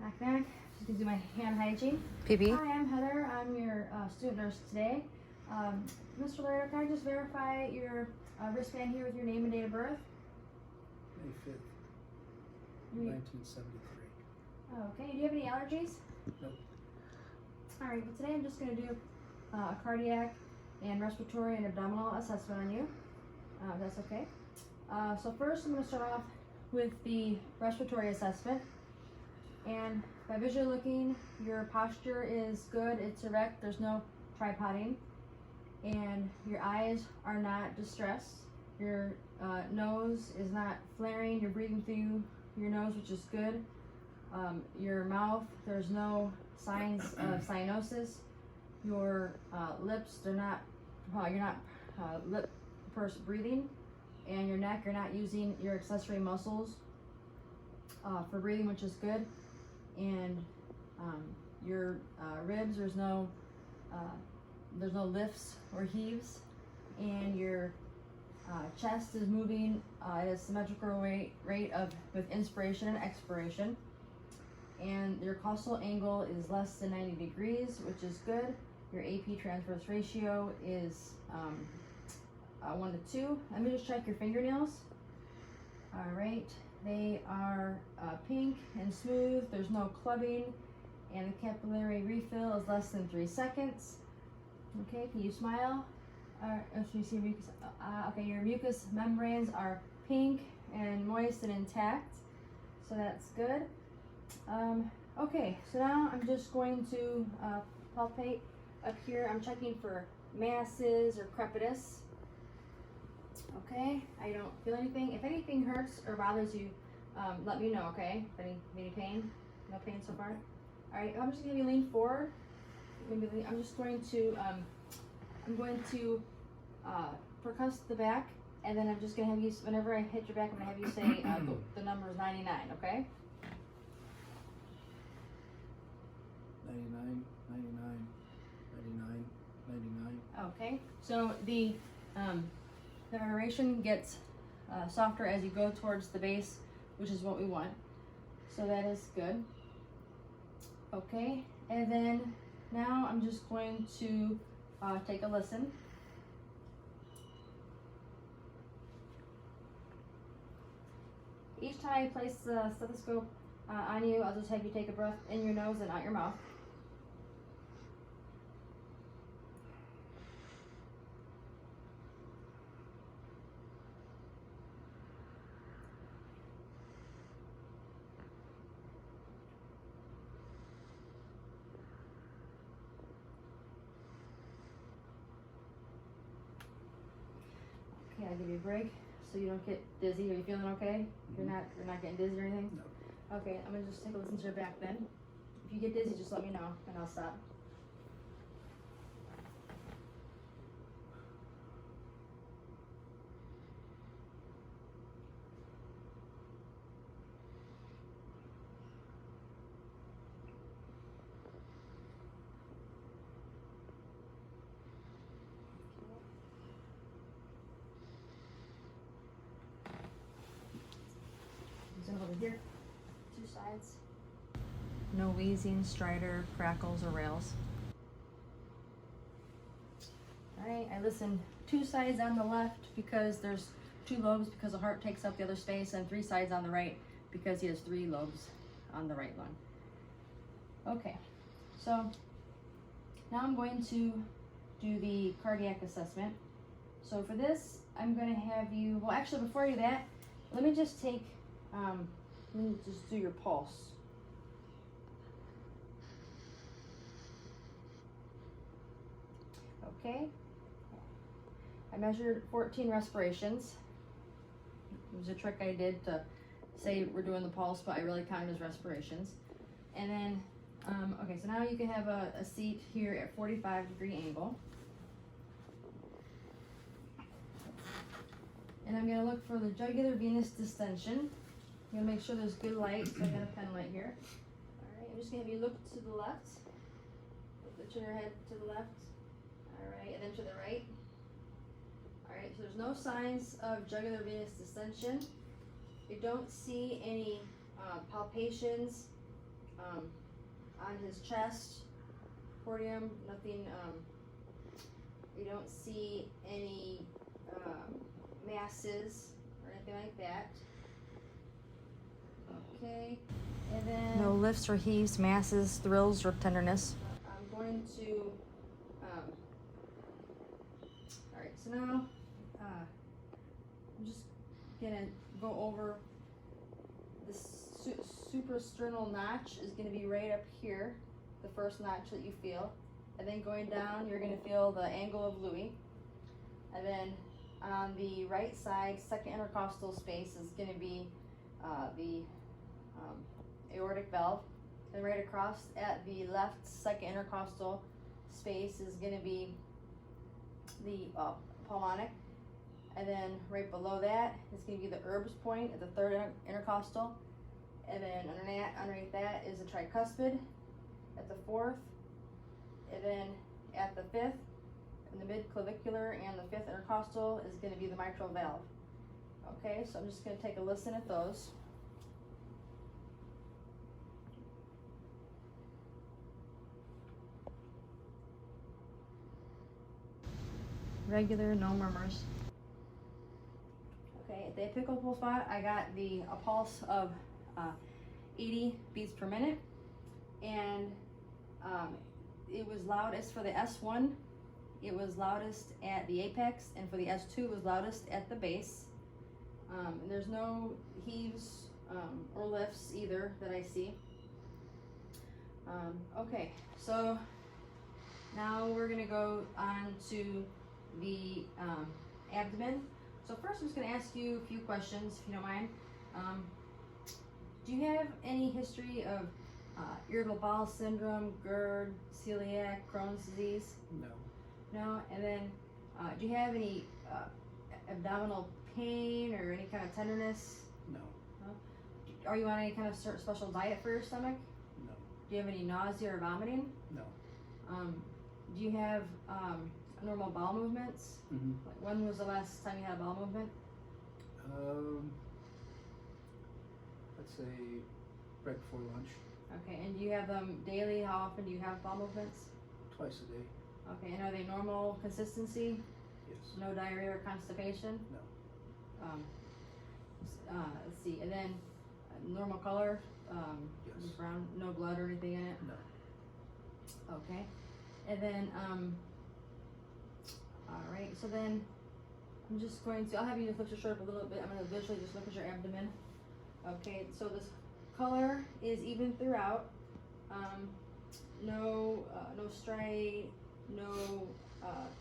Knock, knock. Just gonna do my hand hygiene. PB? Hi, I'm Heather. I'm your student nurse today. Mr. Laird, can I just verify your wristband here with your name and date of birth? May 5th, 1973. Okay, do you have any allergies? Nope. Alright, but today I'm just gonna do a cardiac and respiratory and abdominal assessment on you. If that's okay. So first I'm gonna start off with the respiratory assessment. And by visually looking, your posture is good, it's erect, there's no tripoding, and your eyes are not distressed. Your nose is not flaring, you're breathing through your nose, which is good. Your mouth, there's no signs of cyanosis. Your lips, you're not lip pursed breathing, and your neck, you're not using your accessory muscles for breathing, which is good. And your ribs, there's no lifts or heaves, and your chest is moving at a symmetrical rate of with inspiration and expiration, and your costal angle is less than 90 degrees, which is good. Your AP transverse ratio is 1 to 2. Let me just check your fingernails. All right. They are pink and smooth, there's no clubbing, and the capillary refill is less than 3 seconds. Okay, can you smile? If you see mucus, okay, your mucous membranes are pink and moist and intact, so that's good. Okay, so now I'm just going to palpate up here. I'm checking for masses or crepitus. Okay, I don't feel anything. If anything hurts or bothers you, let me know, okay? Any pain? No pain so far? All right, I'm just gonna have you lean forward. I'm just going to, percuss the back, and then I'm just gonna have you, whenever I hit your back, I'm gonna have you say the number is 99, okay? 99, 99, 99, 99. Okay, so the vibration gets softer as you go towards the base, which is what we want. So that is good. Okay, and then now I'm just going to take a listen. Each time I place the stethoscope on you, I'll just have you take a breath in your nose and out your mouth. Okay, I'll give you a break so you don't get dizzy. Are you feeling okay? Mm-hmm. You're not getting dizzy or anything? No. Okay, I'm gonna just take a listen to your back then. If you get dizzy, just let me know and I'll stop. Over here, 2 sides. No wheezing, stridor, crackles, or rails. Alright, I listen 2 sides on the left because there's 2 lobes because the heart takes up the other space, and 3 sides on the right because he has 3 lobes on the right lung. Okay, so now I'm going to do the cardiac assessment. So for this, I'm going to have you, well actually before I do that, let me just take let me just do your pulse. Okay. I measured 14 respirations. It was a trick I did to say we're doing the pulse, but I really counted as respirations. And then, okay, so now you can have a seat here at 45-degree angle. And I'm going to look for the jugular venous distension. I'm gonna make sure there's good light, so I got a pen light here. Alright, I'm just gonna have you look to the left. Turn your head to the left. Alright, and then to the right. Alright, so there's no signs of jugular venous distension. You don't see any palpations on his chest, podium, nothing, you don't see any masses or anything like that. Okay, and then no lifts or heaves, masses, thrills, or tenderness. I'm going to, all right, so now I'm just gonna go over this suprasternal notch is gonna be right up here, the first notch that you feel. And then going down, you're gonna feel the angle of Louis. And then on the right side, second intercostal space is gonna be the aortic valve. And right across at the left second intercostal space is gonna be the pulmonic. And then right below that is gonna be the Erb's point at the third intercostal. And then underneath that is the tricuspid at the fourth. And then at the fifth, in the mid-clavicular and the fifth intercostal is gonna be the mitral valve. Okay, so I'm just gonna take a listen at those. Regular, no murmurs. Okay, at the apical spot, I got a pulse of 80 beats per minute, and it was loudest for the S1. It was loudest at the apex, and for the S2, it was loudest at the base. And there's no heaves or lifts either that I see. Okay, so now we're gonna go on to the abdomen. So first I'm just gonna ask you a few questions, if you don't mind. Do you have any history of irritable bowel syndrome, GERD, celiac, Crohn's disease? No. No? And then do you have any abdominal pain or any kind of tenderness? No. No? Are you on any kind of special diet for your stomach? No. Do you have any nausea or vomiting? No. Do you have normal bowel movements? Mm-hmm. Like, when was the last time you had a bowel movement? Let's say right before lunch. Okay, and do you have them daily? How often do you have bowel movements? Twice a day. Okay, and are they normal consistency? Yes. No diarrhea or constipation? No. Let's see, and then normal color? Yes. Brown, no blood or anything in it? No. Okay, and then, all right, so then I'm just going to, I'll have you just lift your shirt up a little bit. I'm going to visually just look at your abdomen. Okay, so this color is even throughout. No striae, no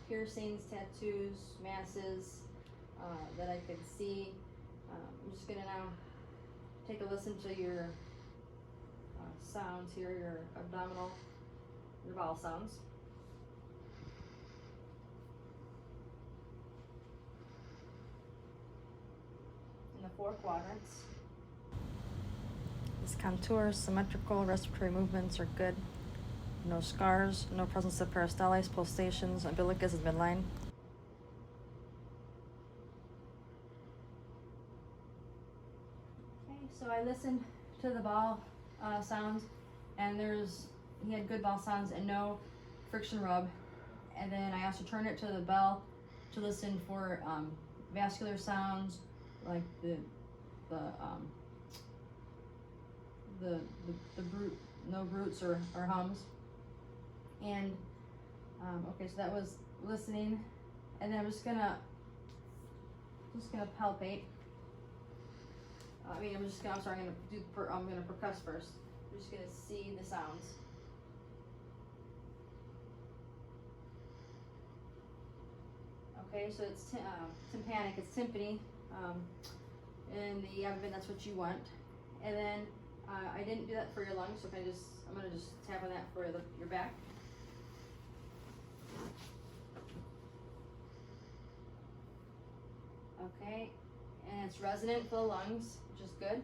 piercings, tattoos, masses that I could see. I'm just gonna now take a listen to your sounds here, your abdominal, your bowel sounds. In the 4 quadrants. This contour, symmetrical, respiratory movements are good. No scars, no presence of peristalsis, pulsations, umbilicus is midline. Okay, so I listened to the bowel sounds, and he had good bowel sounds and no friction rub. And then I also turned it to the bell to listen for vascular sounds, like the brute, no brutes or hums. And okay, so that was listening, and then I'm just gonna palpate. I'm gonna percuss first. I'm just gonna see the sounds. Okay, so it's tympanic, it's timpani, in the abdomen, that's what you want. And then I didn't do that for your lungs, so I'm gonna just tap on that for your back. Okay, and it's resonant for the lungs, which is good.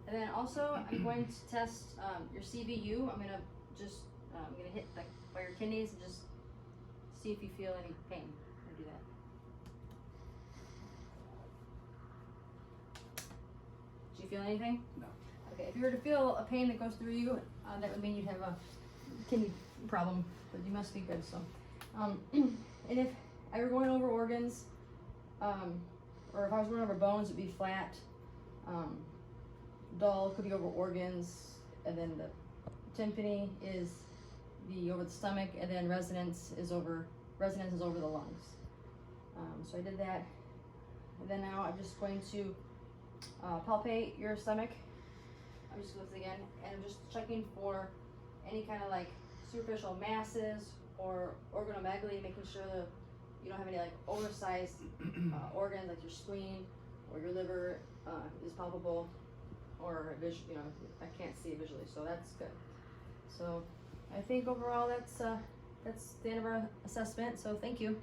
And then also I'm going to test your CVU. I'm gonna hit by your kidneys and just see if you feel any pain. I'm gonna do that. Do you feel anything? No. Okay, if you were to feel a pain that goes through you, that would mean you'd have a kidney problem, but you must be good. So, and if I were going over organs, or if I was going over bones, it'd be flat. Dull could be over organs, and then the tympany is over the stomach, and then resonance is over the lungs. So I did that, and then now I'm just going to palpate your stomach. I'm just going to again, and I'm just checking for any kind of like superficial masses or organomegaly, making sure that you don't have any like oversized organs like your spleen or your liver is palpable, or I can't see it visually, so that's good. So I think overall that's the end of our assessment. So thank you.